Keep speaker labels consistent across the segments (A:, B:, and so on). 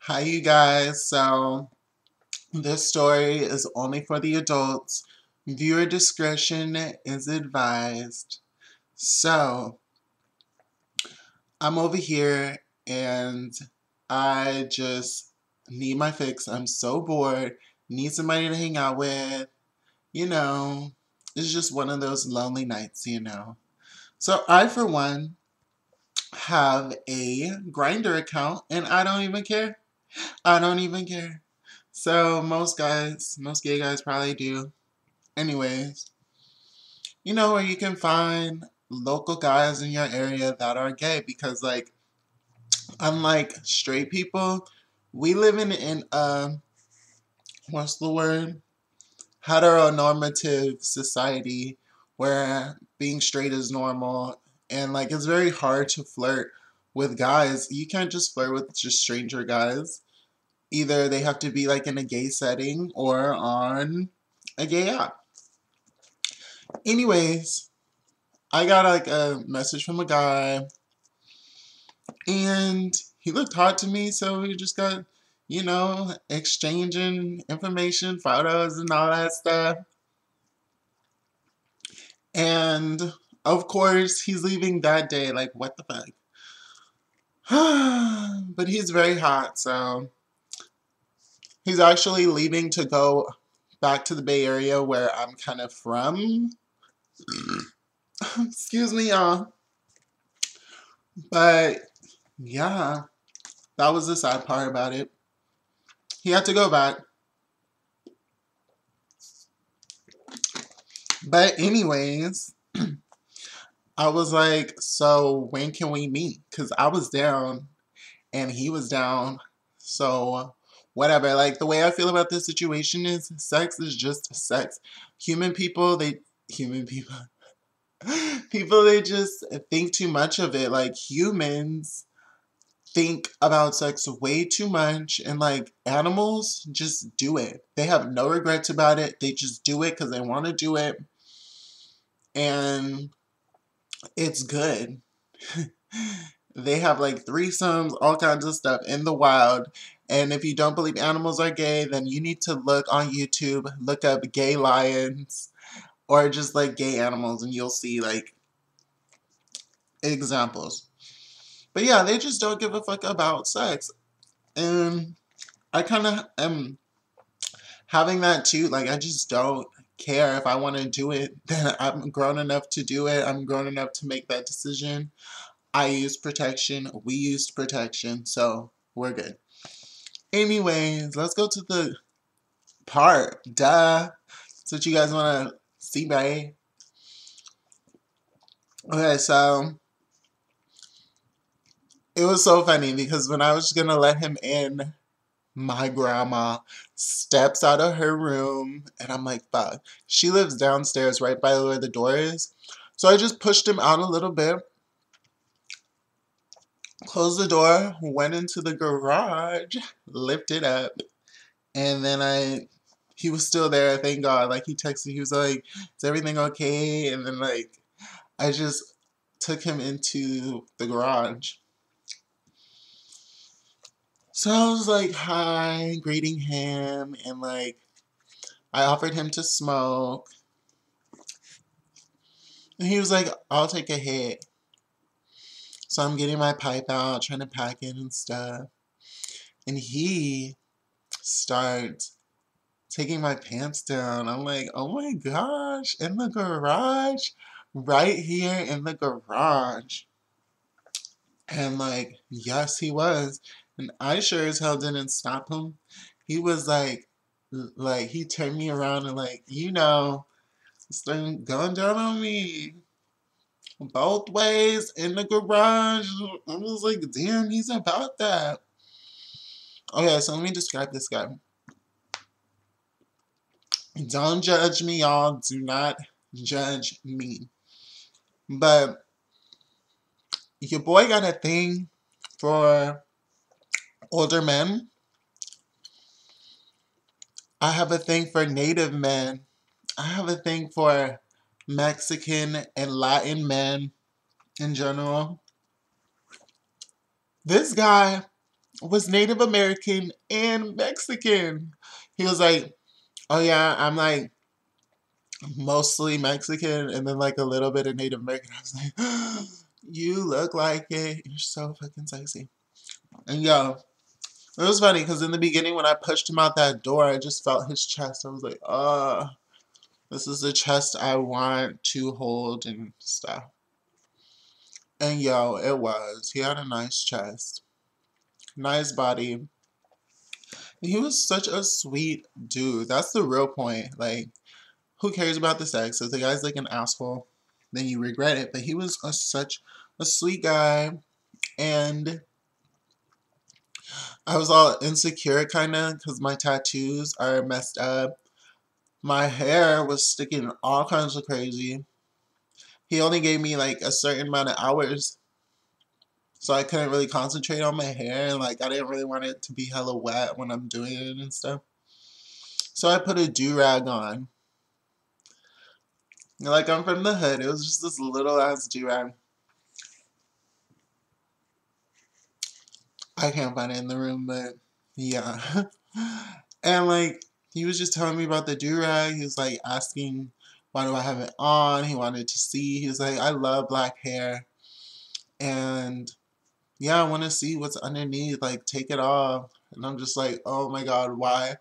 A: Hi, you guys. So, this story is only for the adults. Viewer discretion is advised. So, I'm over here and I just need my fix. I'm so bored, need somebody to hang out with. You know, it's just one of those lonely nights. So, I, for one, have a Grinder account and I don't even care. I don't even care. So most gay guys probably do. Anyways, where you can find local guys in your area that are gay because like unlike straight people, we live in a what's the word? Heteronormative society where being straight is normal and like it's very hard to flirt with guys. You can't just flirt with just stranger guys. Either they have to be like in a gay setting or on a gay app. Anyways, I got like a message from a guy and he looked hot to me, so we just got, exchanging information, photos, and all that stuff. And of course, he's leaving that day. Like, what the fuck? But he's very hot, so he's actually leaving to go back to the Bay Area where I'm kind of from. Excuse me, y'all. But yeah, that was the sad part about it. He had to go back. But anyways, I was like, so when can we meet? Because I was down and he was down. So whatever. Like the way I feel about this situation is sex is just sex. Human people, people, they just think too much of it. Like humans think about sex way too much and like animals just do it. They have no regrets about it. They just do it because they want to do it and it's good. They have like threesomes, all kinds of stuff in the wild. And if you don't believe animals are gay, then you need to look on YouTube, look up gay lions or just like gay animals and you'll see like examples. But yeah, they just don't give a fuck about sex. And I kind of am having that too. Like, I just don't care if I want to do it. Then I'm grown enough to do it. I'm grown enough to make that decision. I use protection. We used protection. So we're good. Anyways, let's go to the part. Duh. That's what you guys want to see, right? Okay, so it was so funny because when I was going to let him in, my grandma steps out of her room and I'm like, fuck. She lives downstairs right by where the door is. So I just pushed him out a little bit, closed the door, went into the garage, lifted up, and then he was still there, thank God. Like he texted, he was like, is everything okay? And then like, I just took him into the garage. So I was like, hi, greeting him, and like, I offered him to smoke. And he was like, I'll take a hit. So I'm getting my pipe out, trying to pack it and stuff. And he starts taking my pants down. I'm like, oh my gosh, in the garage? Right here in the garage. And like, yes, he was. And I sure as hell didn't stop him. He was like he turned me around and like, started going down on me. Both ways in the garage. I was like, damn, he's about that. Okay, so let me describe this guy. Don't judge me, y'all. Do not judge me. But your boy got a thing for older men. I have a thing for native men. I have a thing for Mexican and Latin men in general. This guy was Native American and Mexican. He was like, oh yeah, I'm like mostly Mexican and then like a little bit of Native American. I was like, you look like it. You're so fucking sexy. And yo, it was funny because in the beginning when I pushed him out that door, I just felt his chest. I was like, this is the chest I want to hold and stuff. And yo, it was. He had a nice chest, nice body. He was such a sweet dude. That's the real point. Like, who cares about the sex? If the guy's like an asshole, then you regret it. But he was such a sweet guy. And I was all insecure kind of because my tattoos are messed up. My hair was sticking all kinds of crazy. He only gave me like a certain amount of hours, so I couldn't really concentrate on my hair. And like, I didn't really want it to be hella wet when I'm doing it and stuff. So I put a do-rag on. Like, I'm from the hood. It was just this little ass do-rag. I can't find it in the room, but yeah. And like, he was just telling me about the do-rag. He was like asking, why do I have it on? He wanted to see. He was like, I love black hair. And yeah, I want to see what's underneath. Like, take it off. And I'm just like, oh my God, why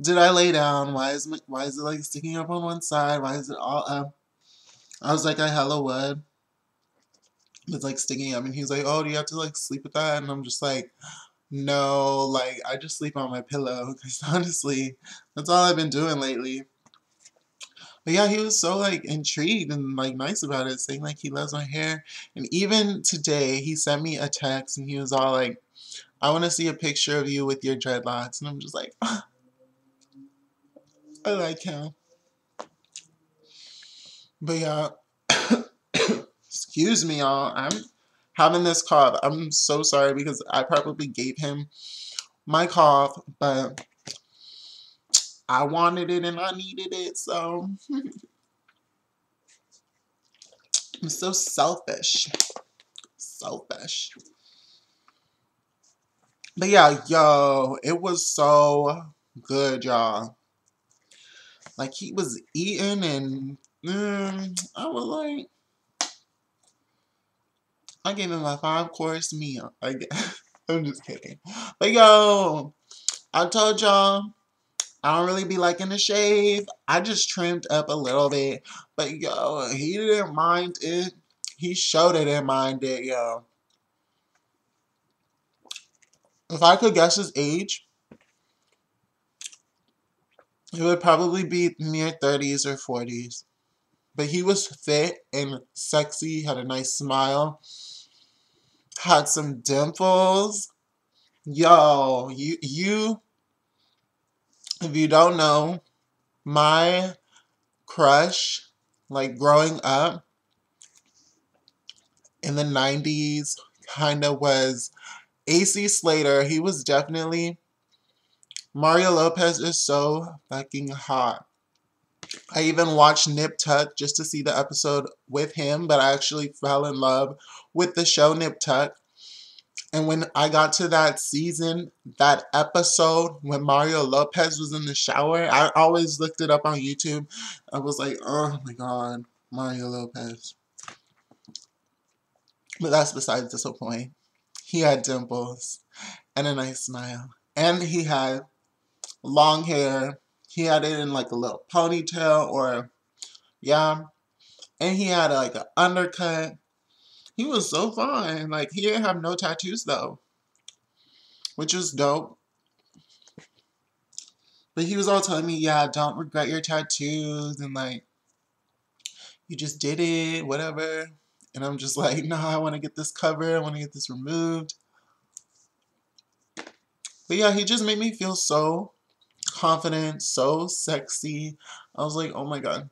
A: did I lay down? Why is it like sticking up on one side? Why is it all up? I was like, I hella would. It's like sticking up. And he was like, oh, do you have to like sleep with that? And I'm just like, no, like I just sleep on my pillow because honestly, that's all I've been doing lately. But yeah, he was so like intrigued and like nice about it, saying like he loves my hair. And even today, he sent me a text and he was all like, I want to see a picture of you with your dreadlocks. And I'm just like, I like him. But yeah, excuse me, y'all. I'm having this cough. I'm so sorry because I probably gave him my cough, but I wanted it and I needed it, so I'm so selfish. Selfish. But yeah, yo, it was so good, y'all. Like, he was eating and I was like, I gave him a 5-course meal. I'm just kidding. But yo, I told y'all, I don't really be liking to shave. I just trimmed up a little bit. But yo, he didn't mind it. He showed it didn't mind it, yo. If I could guess his age, it would probably be near 30s or 40s. But he was fit and sexy, had a nice smile, had some dimples. Yo, if you don't know, my crush, like growing up in the 90s, kind of was AC Slater. He was definitely, Mario Lopez is so fucking hot. I even watched Nip Tuck just to see the episode with him, but I actually fell in love with the show Nip Tuck. And when I got to that season, that episode when Mario Lopez was in the shower, I always looked it up on YouTube. I was like, oh my God, Mario Lopez. But that's besides the point. He had dimples and a nice smile. And he had long hair. He had it in like a little ponytail or, yeah. And he had like an undercut. He was so fine. Like, he didn't have no tattoos though, which was dope. But he was all telling me, yeah, don't regret your tattoos and like, you just did it, whatever. And I'm just like, no, I want to get this covered. I want to get this removed. But yeah, he just made me feel so confident, so sexy. I was like, oh my God.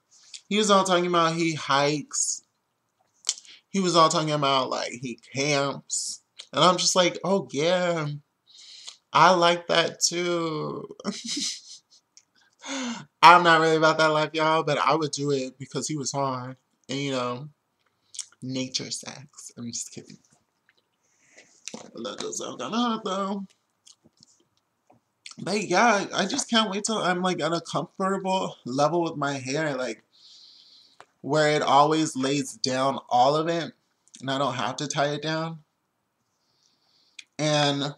A: He was all talking about he hikes. He was all talking about like he camps. And I'm just like, oh yeah, I like that too. I'm not really about that life, y'all, but I would do it because he was hard. And you know, nature sex. I'm just kidding. That does sound kind of hot though. But yeah, I just can't wait till I'm like at a comfortable level with my hair, like where it always lays down all of it and I don't have to tie it down. And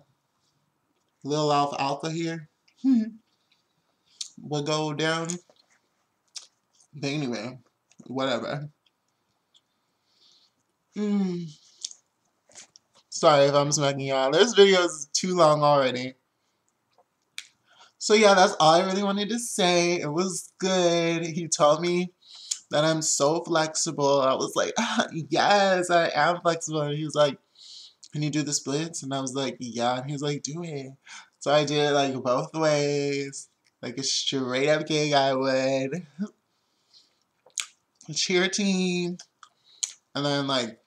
A: Lil Alpha here will go down. But anyway, whatever. Sorry if I'm smacking y'all. This video is too long already. So yeah, that's all I really wanted to say. It was good. He told me that I'm so flexible. I was like, yes, I am flexible. And he was like, can you do the splits? And I was like, yeah. And he was like, do it. So I did it like both ways. Like a straight up gay guy would. Cheer team. And then like,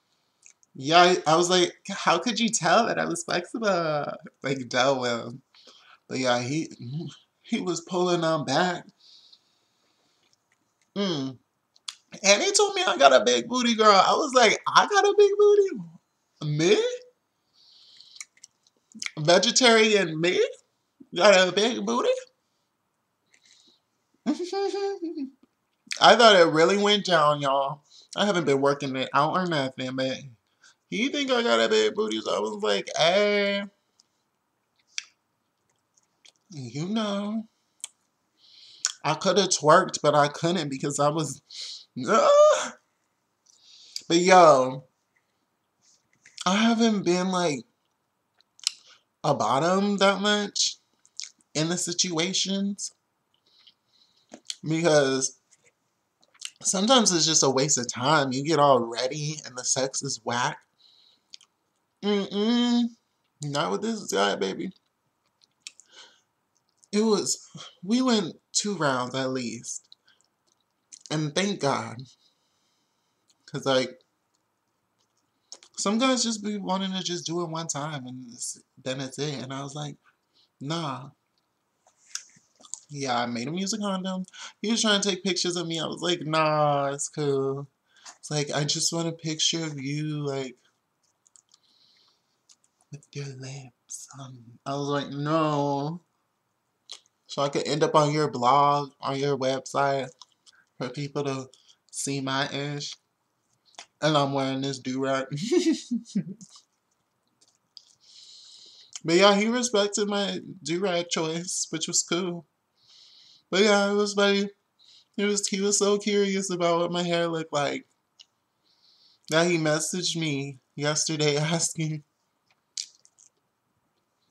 A: yeah, I was like, how could you tell that I was flexible? Like, duh, well. But yeah, he was pulling on back. And he told me I got a big booty, girl. I was like, I got a big booty? Me? Vegetarian me? Got a big booty? I thought it really went down, y'all. I haven't been working it out or nothing, but he think I got a big booty, so I was like, hey, you know. I could have twerked, but I couldn't because I was... But yo, I haven't been like a bottom that much in the situations because sometimes it's just a waste of time. You get all ready and the sex is whack. Not with this guy, baby. We went 2 rounds at least. And thank God. Because, like, some guys just be wanting to just do it one time and then it's it. And I was like, nah. Yeah, I made him use a condom. He was trying to take pictures of me. I was like, nah, it's cool. It's like, I just want a picture of you, like, with your lips. I was like, no. So I could end up on your blog, on your website, for people to see my ish. And I'm wearing this do-rag. But yeah, he respected my do-rag choice, which was cool. But yeah, it was funny. He was so curious about what my hair looked like. Now he messaged me yesterday asking.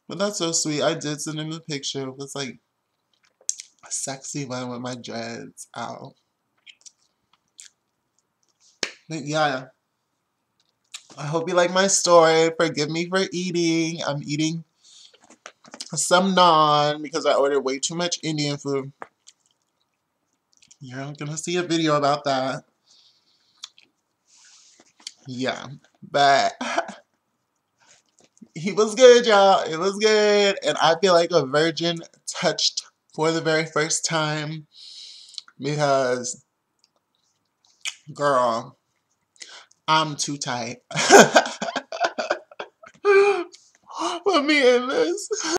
A: But that's so sweet. I did send him a picture. It was like a sexy one with my dreads out. But yeah. I hope you like my story. Forgive me for eating. I'm eating some naan because I ordered way too much Indian food. You're gonna see a video about that. Yeah. But he was good, y'all. It was good. And I feel like a virgin touched for the very first time because, girl, I'm too tight. Let me end this.